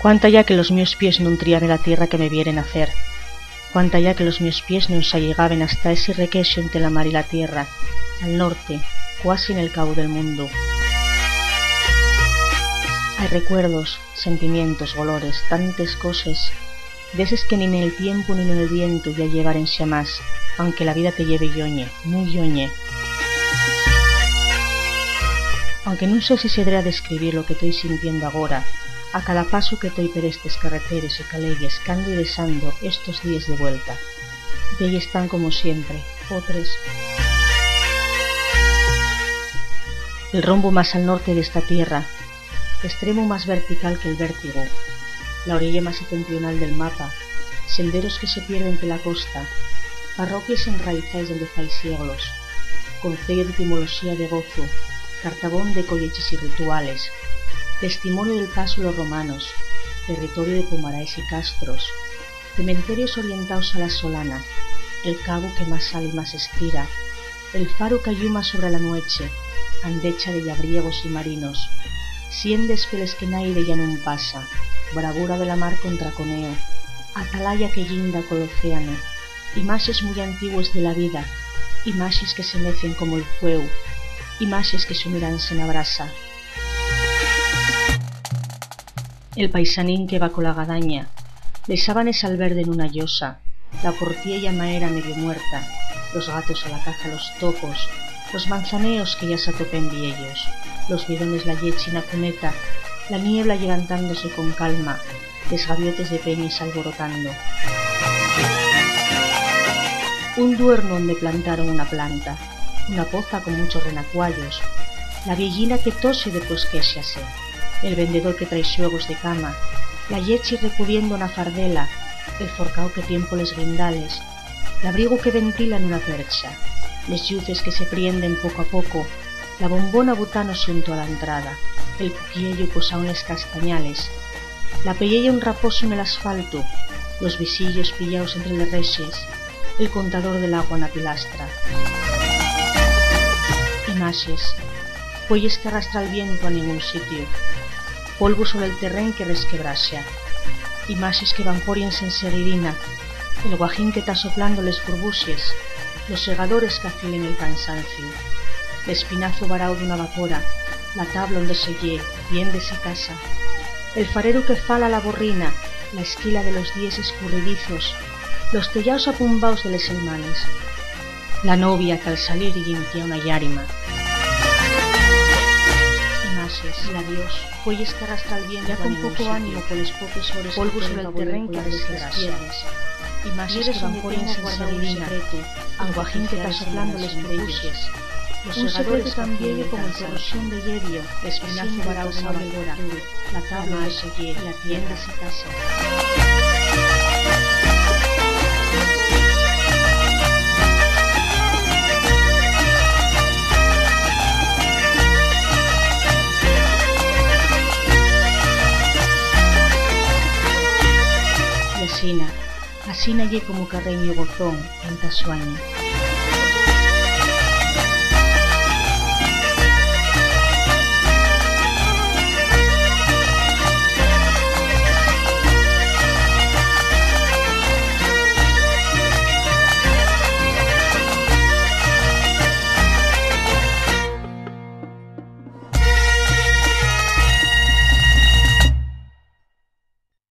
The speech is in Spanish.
Quanta ya que los míos pies non triaven la tierra que me vieren hacer. Quanta ya que los míos pies non s'allegaven hasta ese requexo entre la mar y la tierra, al norte, cuasi en el cabo del mundo. Hay recuerdos, sentimientos, olores, tantas cosas, de esas que ni en el tiempo ni en el viento ya llevarense a más, aunque la vida te lleve yoñe, muy yoñe. Aunque non sé si se debe describir lo que estoy sintiendo agora, a cada paso que estoy per estes carreteres y caleyes cando y desando estos días de vuelta. De ahí están como siempre, otros. El rombo más al norte de esta tierra, extremo más vertical que el vértigo, la orilla más septentrional del mapa, senderos que se pierden por la costa, parroquias enraizadas desde fai siglos, concello de etimología de gozo, cartabón de colleches y rituales, testimonio del paso de los romanos, territorio de pomaraes y castros, cementerios orientados a la solana, el cabo que más sale y más estira, el faro que ayuma sobre la noche, andecha de llabriegos y marinos, siendes peles que naire ya non pasa, bravura de la mar contra coneo, atalaya que guinda col océano, imaxes muy antiguas de la vida, imaxes que se mecen como el fueu, imaxes que sumiranse na brasa. El paisanín que va con la gadaña, les sábanes al verde en una llosa, la portiella maera medio muerta, los gatos a la caza los topos, los manzaneos que ya se atopen viellos, los bidones la yechi na cuneta, la niebla levantándose con calma, les gaviotes de peñes alborotando. Un duerno donde plantaron una planta, una poza con muchos renacuallos, la viellina que tose después que se hace, el vendedor que trae xuegos de cama, la yechi recudiendo una fardela, el forcao que tiempo les guindales, l'abrigo que ventila en una percha, les lluces que se prienden poco a poco, la bombona butándose junto a la entrada, el cuquiello posao en les castañales, la pellella un raposo en el asfalto, los visillos pillaos entre les rexes, el contador del agua na pilastra. Imaxes, fuelles que arrastra el viento a ningún sitio, polvo sobre el terrén que resquebraxa, imaxes que vamporiense en seguidina, el guajín que ta soplando les burbuxes, los segadores que afilen el cansancio, l'espinazo varao d'una vapora, la tabla onde se lle, viéndese se casa, el farero que fala la borrina, la esquila de los días escurridizos, los tellaos apumbaos de les selmanes, la novia que al salir limpia una llárima. Imaxes, l'adiós, fuelles que arrastra el viento ya con poco ánimo por les poques hores, polvo sobre el terrén que resquebraxa, imaxes que vamporiense en seguidina, al guajín que ta soplando les burbuxes, un secreto tan viejo como el corrosión de hierio, espinazo varao de una vapora, la tabla de seguir, la tienda se casa. Y asina ye como carreño gozón en ta suaña.